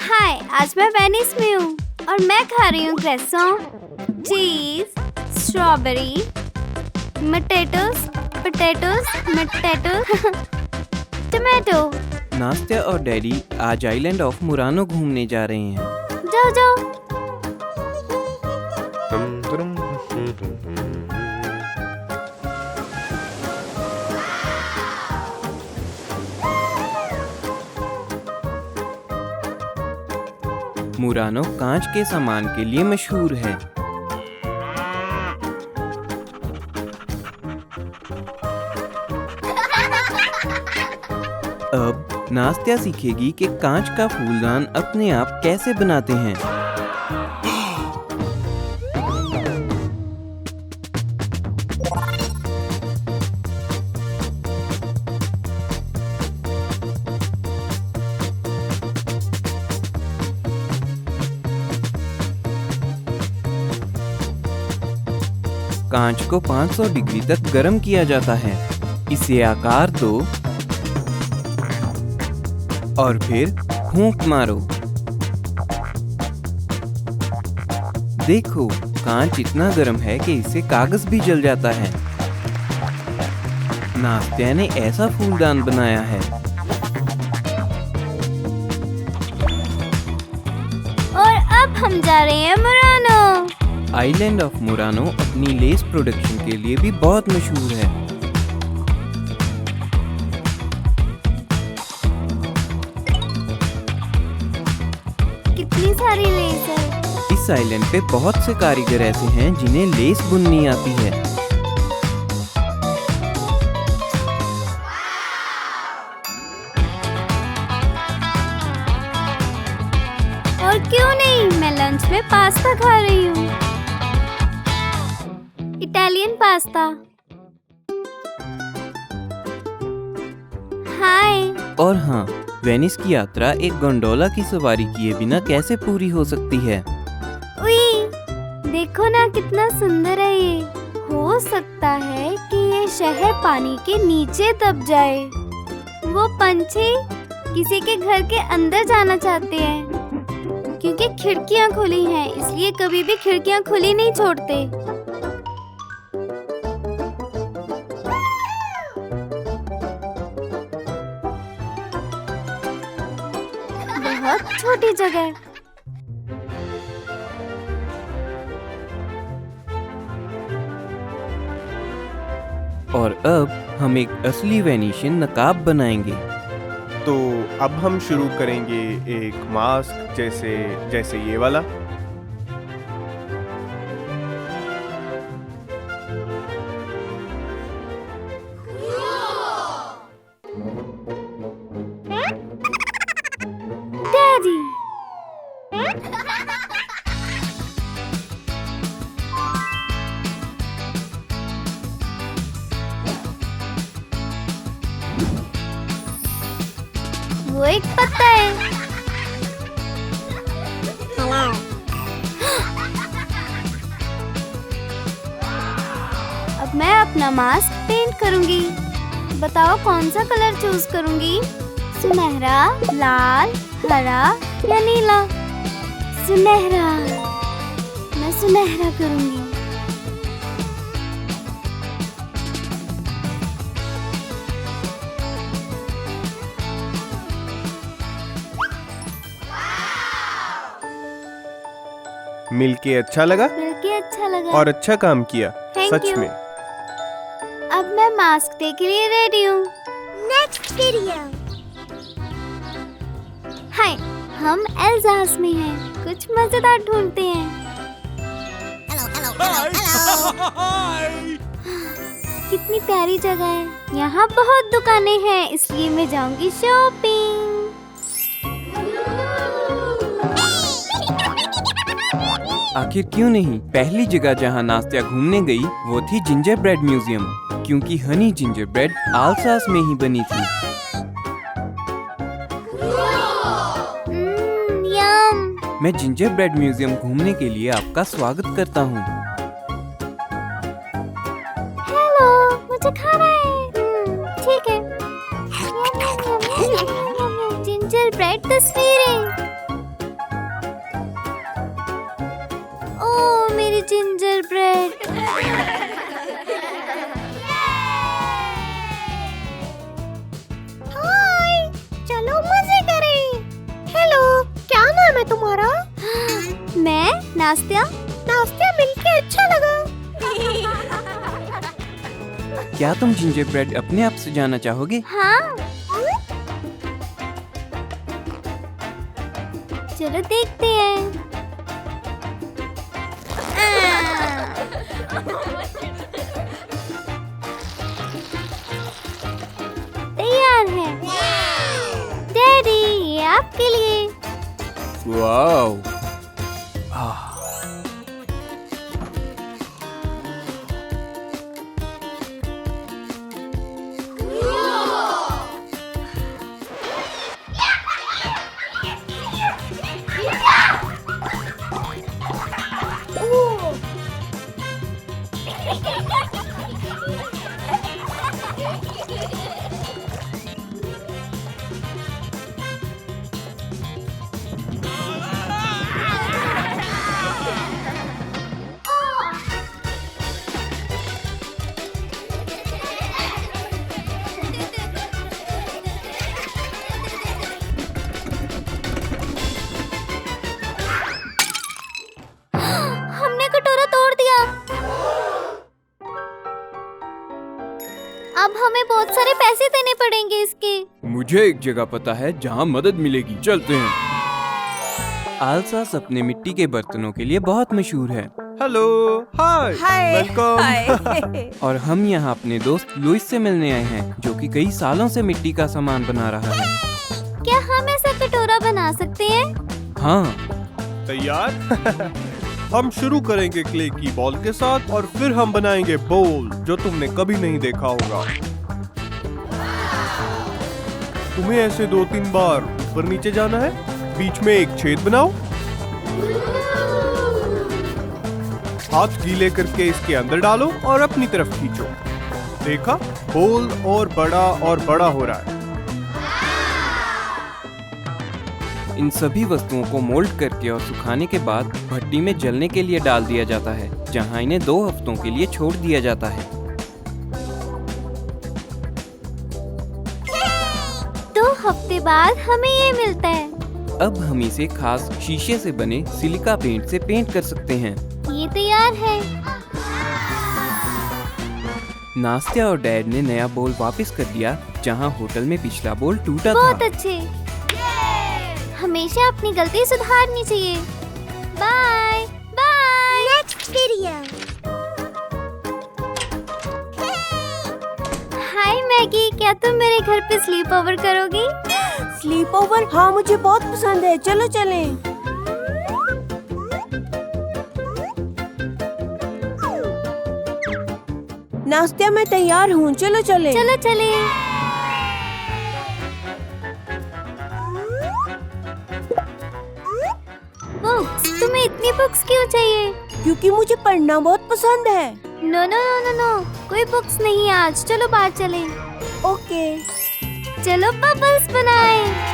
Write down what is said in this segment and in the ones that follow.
हाय, आज मैं वेनिस में हूँ और मैं खा रही हूँ क्रेसॉन, चीज, स्ट्रॉबेरी, मटेटोस, टमाटो। नास्त्या और डैडी आज आइलैंड ऑफ मुरानो घूमने जा रहे हैं। जाओ जाओ। मुरानो कांच के सामान के लिए मशहूर है। अब नास्त्या सीखेगी कि कांच का फूलदान अपने आप कैसे बनाते हैं। कांच को 500 डिग्री तक गर्म किया जाता है। इसे आकार दो और फिर फूंक मारो। देखो, कांच इतना गर्म है कि इससे कागज भी जल जाता है। नास्त्या ने ऐसा फूलदान बनाया है। और अब हम जा रहे हैं मुरानो। आइलैंड ऑफ मुरानो अपनी लेस प्रोडक्शन के लिए भी बहुत मशहूर है। कितनी सारी लेस है। इस आइलैंड पे बहुत से कारीगर ऐसे हैं जिन्हें लेस बुननी आती है। और क्यों नहीं, मैं लंच में पास्ता खा रही हूँ, इटालियन पास्ता। हाय। और हाँ, वेनिस की यात्रा एक गोंडोला की सवारी किए बिना कैसे पूरी हो सकती है। उई, देखो ना कितना सुंदर है ये। हो सकता है कि ये शहर पानी के नीचे दब जाए। वो पंछी किसी के घर के अंदर जाना चाहते हैं, क्योंकि खिड़कियाँ खुली हैं, इसलिए कभी भी खिड़कियाँ खुली नहीं छोड़ते। बहुत छोटी जगह। और अब हम एक असली वेनिशियन नकाब बनाएंगे। तो अब हम शुरू करेंगे एक मास्क जैसे ये वाला। डैडी, वो एक पत्ता है। अब मैं अपना मास्क पेंट करूंगी। बताओ कौन सा कलर चूज करूंगी? सुनहरा, लाल, हरा या नीला? सुनहरा। मैं सुनहरा करूंगी। मिलके अच्छा लगा मिलके अच्छा लगा। और अच्छा काम किया। Thank such you. में। अब मैं मास्क डे के लिए रेडी हूँ। Next video. हाय, हम एल्जास में हैं। कुछ मजेदार ढूंढते हैं। कितनी प्यारी जगह है। यहाँ बहुत दुकानें हैं, इसलिए मैं जाऊंगी शॉपिंग। आखिर क्यों नहीं, पहली जगह जहाँ नास्त्या घूमने गई वो थी जिंजर ब्रेड म्यूजियम, क्योंकि हनी जिंजर ब्रेड आल्सास में ही बनी थी। यम। मैं जिंजर ब्रेड म्यूजियम घूमने के लिए आपका स्वागत करता हूँ। हेलो, मुझे खाना है। ठीक है। जिंजर ब्रेड तस्वीरें। ओह मेरी जिंजर ब्रेड। हाय, चलो मजे करें। हेलो, क्या नाम है तुम्हारा? मैं नास्तिया। नाश्ता मिलके अच्छा लगा। क्या तुम जिंजर ब्रेड अपने आप से जाना चाहोगे? हाँ, चलो देखते हैं। तैयार है डैडी, ये आपके लिए। वाओ। हमने कटोरा तोड़ दिया। अब हमें बहुत सारे पैसे देने पड़ेंगे इसके। मुझे एक जगह पता है जहाँ मदद मिलेगी, चलते हैं। आलसास अपने मिट्टी के बर्तनों के लिए बहुत मशहूर है हेलो, हाय, वेलकम। और हम यहाँ अपने दोस्त लुइस से मिलने आए हैं, जो कि कई सालों से मिट्टी का सामान बना रहा है। क्या हम ऐसा कटोरा बना सकते हैं? हाँ, तैयार? हम शुरू करेंगे क्ले की बॉल के साथ और फिर हम बनाएंगे बोल जो तुमने कभी नहीं देखा होगा। तुम्हें ऐसे 2-3 बार ऊपर नीचे जाना है, बीच में एक छेद बनाओ, हाथ गीले करके इसके अंदर डालो और अपनी तरफ खींचो। देखा, बोल और बड़ा हो रहा है। इन सभी वस्तुओं को मोल्ड करके और सुखाने के बाद भट्टी में जलने के लिए डाल दिया जाता है, जहां इन्हें 2 हफ्तों के लिए छोड़ दिया जाता है। 2 हफ्ते बाद हमें ये मिलता है। अब हम इसे खास शीशे से बने सिलिका पेंट से पेंट कर सकते हैं। ये तैयार है। नास्तिया और डैड ने नया बोल वापस कर दिया, जहां होटल में पिछला बोल टूटा बहुत था। अच्छे। हमेशा अपनी गलती सुधारनी चाहिए। Bye bye. Next video. Hi Maggie, क्या तुम मेरे घर पे स्लीप ओवर करोगी? Sleep over? हाँ, मुझे बहुत पसंद है। चलो चलें। नाश्ता मैं तैयार हूँ, चलो चलें। चलो चले। बुक्स? तुम्हें इतनी बुक्स क्यों चाहिए? क्योंकि मुझे पढ़ना बहुत पसंद है। No no no no no, कोई बुक्स नहीं आज। चलो बाहर चलें। ओके। चलो बबल्स बनाएं।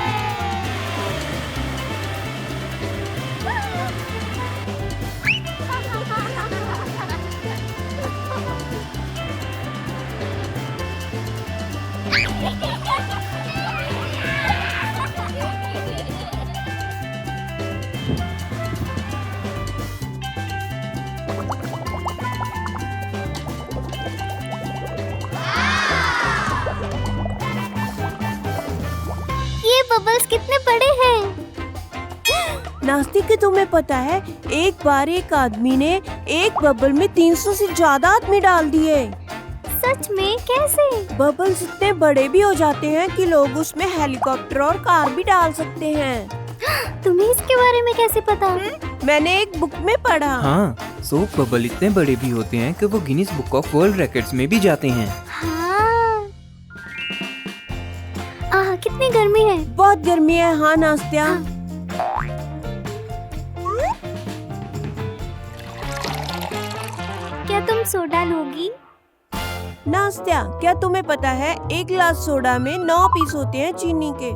ये बबल्स कितने बड़े हैं। नास्तिक के तुम्हें पता है, एक बार एक आदमी ने एक बबल में 300 से ज्यादा आदमी डाल दिए। सच में? कैसे? बबल्स इतने बड़े भी हो जाते हैं कि लोग उसमें हेलीकॉप्टर और कार भी डाल सकते हैं। तुम्हें इसके बारे में कैसे पता? मैंने एक बुक में पढ़ा। हाँ, सोप बबल इतने बड़े भी होते हैं कि वो Guinness book of world records में भी जाते हैं। हाँ। कितनी गर्मी है। बहुत गर्मी है। हाँ नास्तिया। क्या तुम सोडा लोगी? नास्तिया, क्या तुम्हें पता है एक गिलास सोडा में 9 पीस होते हैं चीनी के।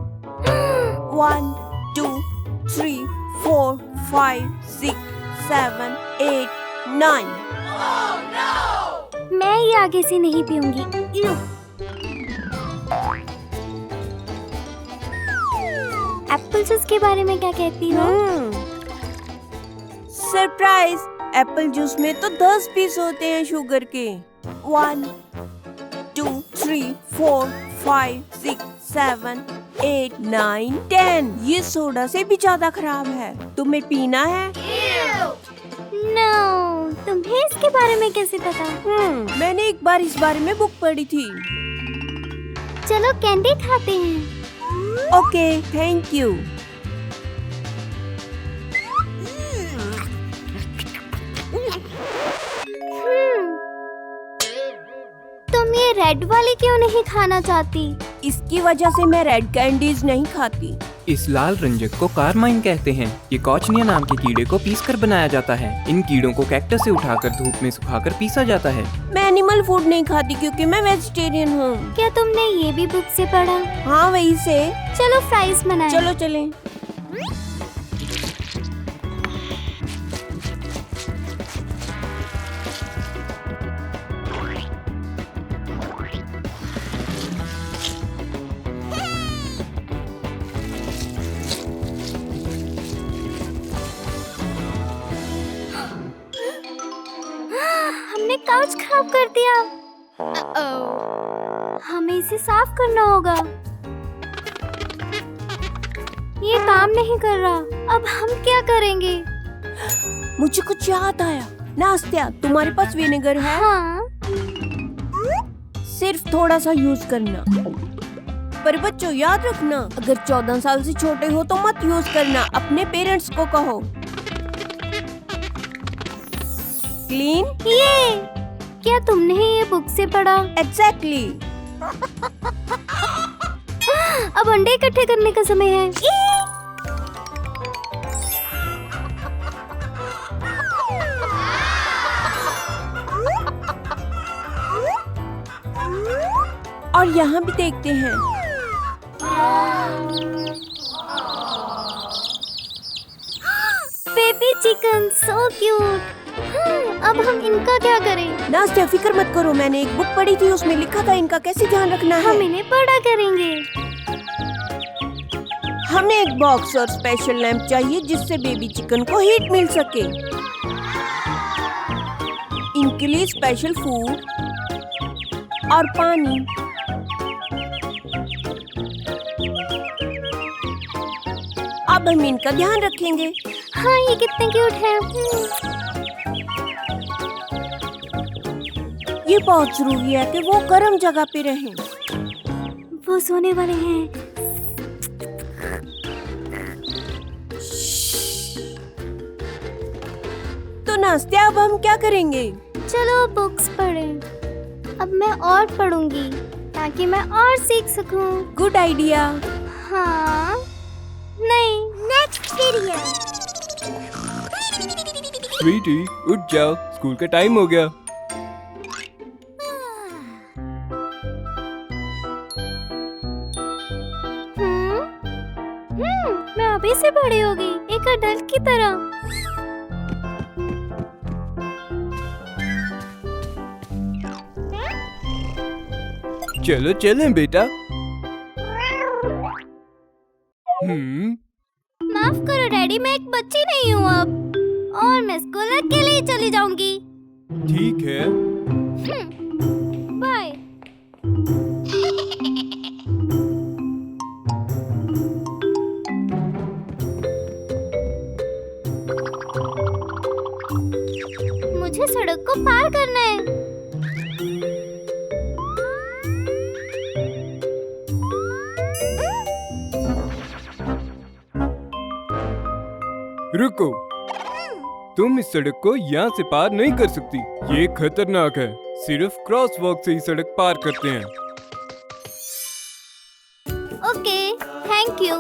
1, 2, 3, 4, 5, 6, 7, 8, 9. मैं ये आगे से नहीं पीऊंगी। एप्पल जूस के बारे में क्या कहती हो? सरप्राइज, एप्पल जूस में तो 10 पीस होते हैं शुगर के। 1, 2, 3, 4, 5, 6, 7, 8, 9, 10। ये सोडा से भी ज्यादा खराब है। तुम्हें पीना है? नो, तुम्हें इसके बारे में कैसे पता? मैंने एक बार इस बारे में बुक पढ़ी थी। चलो कैंडी खाते हैं। Okay, thank you. तुम ये रेड वाली क्यों नहीं खाना चाहती? इसकी वजह से मैं रेड कैंडीज नहीं खाती। इस लाल रंजक को कारमाइन कहते हैं। ये कॉचनिया नाम के कीड़े को पीसकर बनाया जाता है। इन कीड़ों को कैक्टस से उठाकर धूप में सुखाकर पीसा जाता है। मैं एनिमल फूड नहीं खाती क्योंकि मैं वेजिटेरियन हूँ। क्या तुमने ये भी बुक से पढ़ा? हाँ, वही से। चलो फ्राइज बनाएं। चलो चलें। हमने काउच खराब कर दिया। हमें इसे साफ करना होगा। ये काम नहीं कर रहा। अब हम क्या करेंगे? मुझे कुछ याद आया। नास्तिया, तुम्हारे पास विनेगर है? हाँ। सिर्फ थोड़ा सा यूज करना। पर बच्चों याद रखना, अगर 14 साल से छोटे हो तो मत यूज करना। अपने पेरेंट्स को कहो। क्लीन? ये क्या तुमने ये बुक से पढ़ा? एग्जैक्टली। अब अंडे इकट्ठे करने का समय है। और यहाँ भी देखते हैं। Baby chicken, so cute. अब हम इनका क्या करें? नास्तिया, फिक्र मत करो। मैंने एक बुक पढ़ी थी, उसमें लिखा था इनका कैसे ध्यान रखना है। हम इन्हें बड़ा करेंगे। हमें एक बॉक्स और स्पेशल लैंप चाहिए जिससे बेबी चिकन को हीट मिल सके। इनके लिए स्पेशल फूड और पानी। अब हम इनका ध्यान रखेंगे। हाँ, ये कितने क्यूट है। ये बहुत जरूरी है कि वो गर्म जगह पे रहें। वो सोने वाले हैं। तो नास्तिया, अब हम क्या करेंगे? चलो बुक्स पढ़ें। अब मैं और पढ़ूंगी ताकि मैं और सीख सकूं। Good idea. हाँ, नहीं, नेक्स्ट पीरियड। स्वीटी, उठ जाओ, स्कूल का टाइम हो गया। मैं अभी से बड़ी हो गई, एक अडल्ट की तरह। चलो चलें बेटा। माफ करो डैडी, मैं एक बच्ची नहीं हूँ अब, और मैं स्कूल अकेले ही चली जाऊंगी। ठीक है। बाय। मुझे सड़क को पार करना है। रुको, तुम इस सड़क को यहाँ से पार नहीं कर सकती। ये खतरनाक है। सिर्फ क्रॉस वॉक से ही सड़क पार करते हैं। Okay, thank you.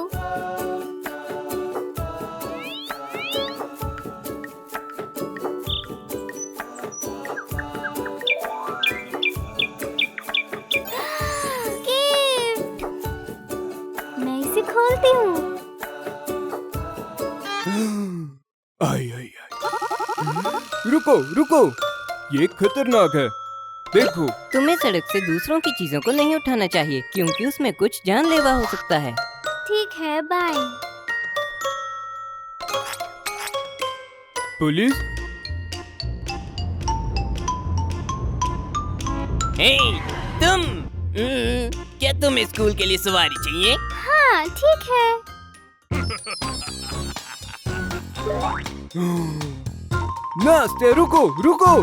गिफ्ट। मैं इसे खोलती हूँ। रुको रुको, ये खतरनाक है, देखो। तुम्हें सड़क से दूसरों की चीजों को नहीं उठाना चाहिए क्योंकि उसमें कुछ जानलेवा हो सकता है। ठीक है, बाय। पुलिस? हे, तुम क्या तुम्हें स्कूल के लिए सवारी चाहिए? हाँ, ठीक है। नास्ते, रुको रुको,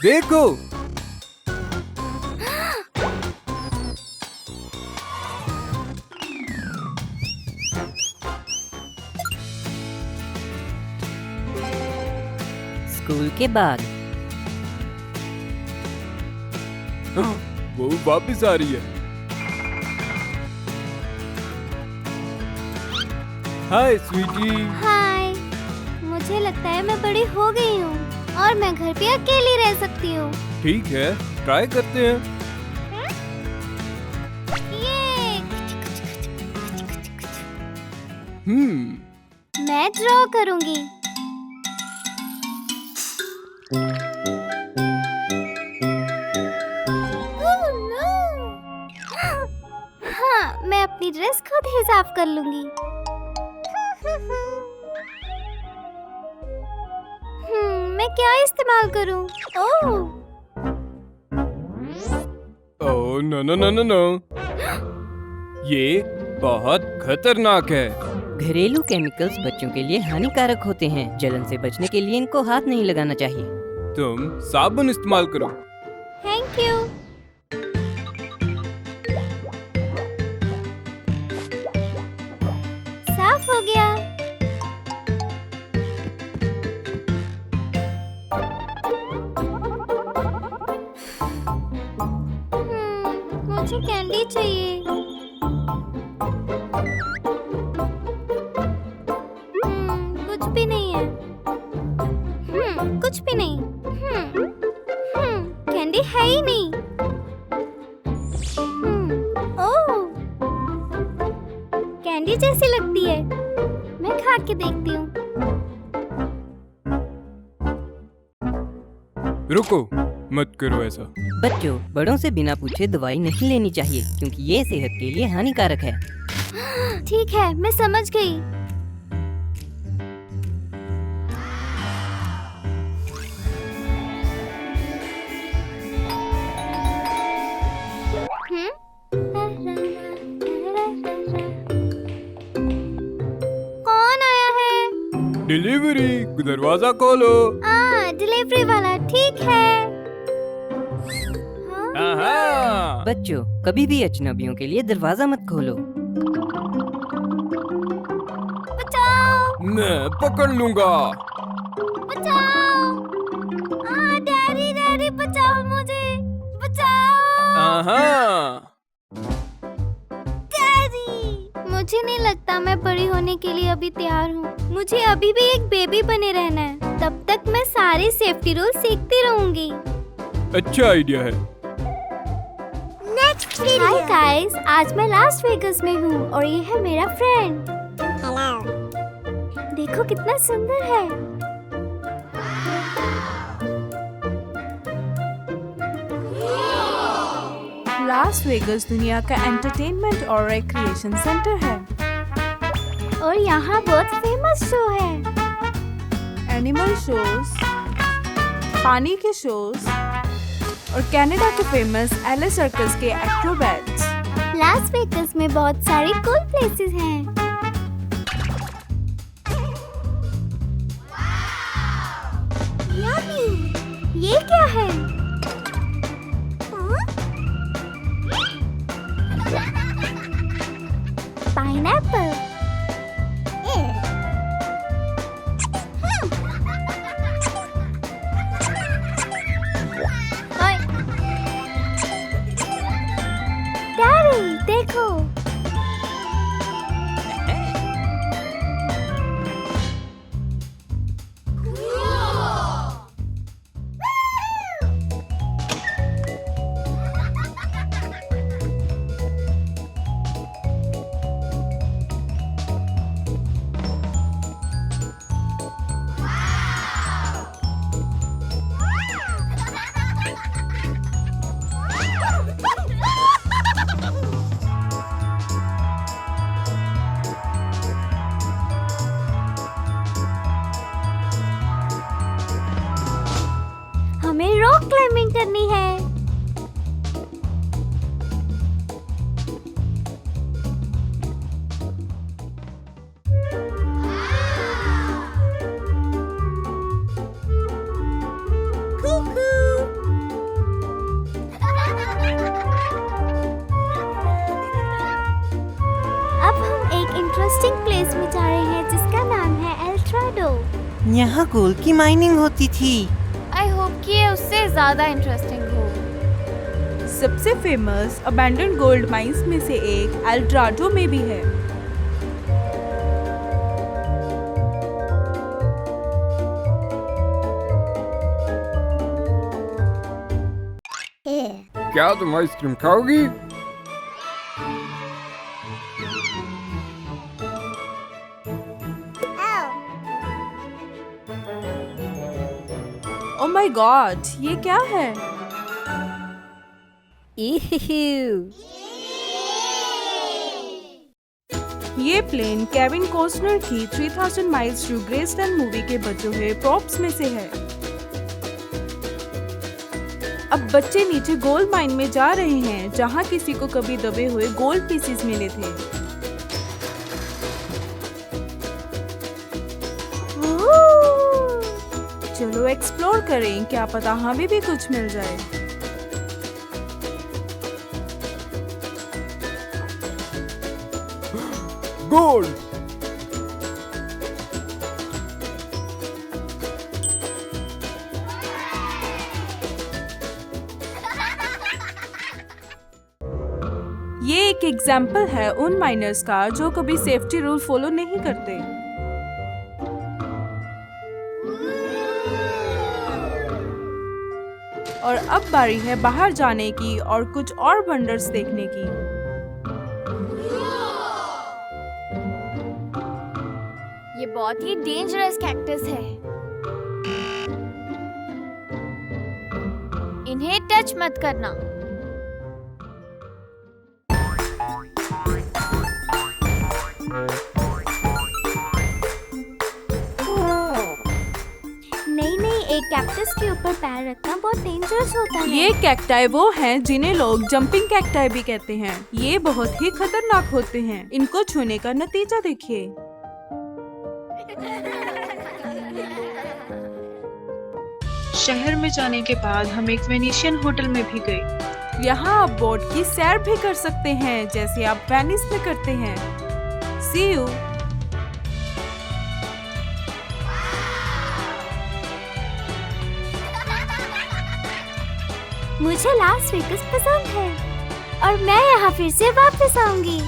देखो। स्कूल के बाद वो वापस आ रही है। हाय स्वीटी। हाय। मुझे लगता है मैं बड़ी हो गई हूँ और मैं घर पे अकेली रह सकती हूँ। ठीक है, ट्राई करते हैं। ये मैं ड्रॉ करूँगी। हाँ, मैं अपनी ड्रेस खुद ही साफ कर लूंगी। मैं क्या इस्तेमाल करूं? Oh, oh no no no no no, ये बहुत खतरनाक है। घरेलू केमिकल्स बच्चों के लिए हानिकारक होते हैं। जलन से बचने के लिए इनको हाथ नहीं लगाना चाहिए। तुम साबुन इस्तेमाल करो। Thank you. साफ हो गया। मुझे कैंडी चाहिए। कुछ भी नहीं है। कुछ भी नहीं। कैंडी है ही नहीं। ओह, कैंडी जैसी लगती है। मैं खा के देखती हूँ। रुको, मत करो ऐसा। बच्चों, बड़ों से बिना पूछे दवाई नहीं लेनी चाहिए क्योंकि ये सेहत के लिए हानिकारक है। ठीक है, मैं समझ गई। कौन आया है? डिलीवरी, दरवाजा खोलो। डिलीवरी वाला। ठीक है। आहा। बच्चों, कभी भी अजनबियों के लिए दरवाजा मत खोलो। बचाओ, मैं पकड़ लूंगा। बचाओ। डैडी, डैडी बचाओ मुझे, बचाओ। आहा। डैडी, मुझे नहीं लगता मैं बड़ी होने के लिए अभी तैयार हूँ। मुझे अभी भी एक बेबी बने रहना है। तब तक मैं सारे सेफ्टी रूल सीखती रहूंगी। अच्छा आइडिया है। हाय गाइस, आज मैं लास वेगस में हूँ और ये है मेरा फ्रेंड। देखो कितना सुंदर है। लास वेगस दुनिया का एंटरटेनमेंट और रिक्रिएशन सेंटर है और यहाँ बहुत फेमस शो है। एनिमल शोज, पानी के शोज और कनाडा के फेमस एले सर्कस के एक्रोबैट्स। लास वेगस में बहुत सारी कूल प्लेसेस हैं। ये क्या है? पाइनएप्पल। डैडी देखो। यहाँ गोल्ड की माइनिंग होती थी। आई होप कि ये उससे ज्यादा इंटरेस्टिंग हो। सबसे फेमस अबैंडन्ड गोल्ड माइंस में से एक एल डोराडो में भी है। क्या तुम आइसक्रीम खाओगी? ओह माय गॉड, ये क्या है? ये प्लेन केविन कॉस्टनर की 3000 माइल्स टू ग्रेसलैंड मूवी के बचे हुए प्रॉप्स में से है। अब बच्चे नीचे गोल्ड माइन में जा रहे हैं जहां किसी को कभी दबे हुए गोल्ड पीसेस मिले थे। चलो एक्सप्लोर करें, क्या पता हमें भी कुछ मिल जाए। गोल्ड! ये एक एग्जाम्पल है उन माइनर्स का जो कभी सेफ्टी रूल फॉलो नहीं करते। और अब बारी है बाहर जाने की और कुछ और वंडर्स देखने की। ये बहुत ही डेंजरस कैक्टस है। इन्हें टच मत करना। नहीं, एक कैक्टस के ऊपर पैर रखना बहुत डेंजरस होता है। ये कैक्टाई वो हैं जिन्हें लोग जंपिंग कैक्टाई भी कहते हैं। ये बहुत ही खतरनाक होते हैं। इनको छूने का नतीजा देखिए। शहर में जाने के बाद हम एक वेनिशियन होटल में भी गए। यहाँ आप बोट की सैर भी कर सकते हैं जैसे आप वेनिस में करते हैं। See you। मुझे लास वेगस पसंद है और मैं यहाँ फिर से वापस आऊंगी।